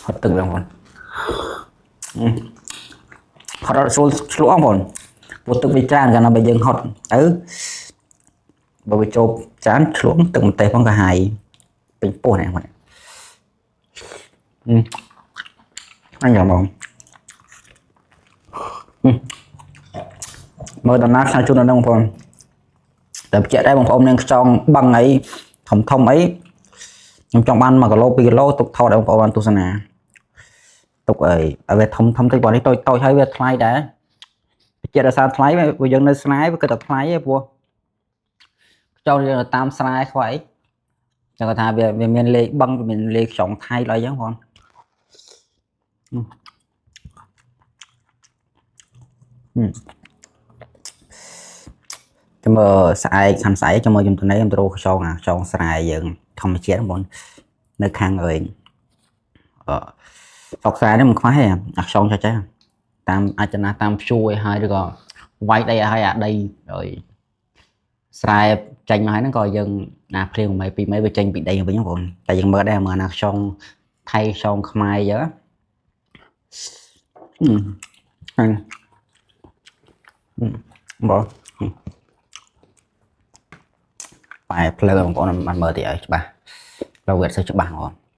ហត់ទឹកបងប្អូនហត់អត់ស្រួលឆ្លក់បងប្អូនព្រោះទឹកវាច្រើនកាលណាបើយើងហត់ទៅបើវាចូលច្រើនឆ្លក់ទឹកម្ទេសផងក៏ហាយពេញពោះនេះបងអញយ៉ាងបងមើលដំណើរខាងជូនដល់បងប្អូនតែបញ្ជាក់ដែរបងប្អូននឹងខ្ចង់បឹងអីធំអីខ្ញុំចង់បាន1គីឡូ2គីឡូទុកថតឲ្យបងប្អូនបានទស្សនាទុកអីឲ្យវាធំតិចបងនេះតូចហើយវាថ្លៃដែរបញ្ជាក់ដោយសារថ្លៃវាយើងនៅស្នេហ៍វាគិតតែថ្លៃឯងព្រោះចូលយើងតាមស្រែខ្វៃចឹងគាត់ថាវាមានលេខបឹងវាមានលេខខ្ចង់ថៃឡើយចឹងបងចាំមើលស្អែកខាងស្អែកចាំមើលខ្ញុំទៅនេះខ្ញុំទៅរកខ្ចង់ស្រែយើងធម្មជាតិបងនៅខាងអើយស្រុកស្រែនេះមិនខ្វះទេអាខ្ចង់ចាស់តាមអាចចំណាស់តាមព្យួរឲ្យហើយឬក៏វាយដីឲ្យអាដីហើយស្រែចាញ់មកហើយហ្នឹងក៏យើងណាភ្លៀង1 2 វាចេញពីដីវិញបងតែយើងមើលដែរមើលអាខ្ចង់ថៃខ្ចង់ខ្មែរអញ្ចឹងបងបែរផ្លូវបងប្អូនបានមើលទីឲ្យច្បាស់ផ្លូវវាអត់សូវច្បាស់បង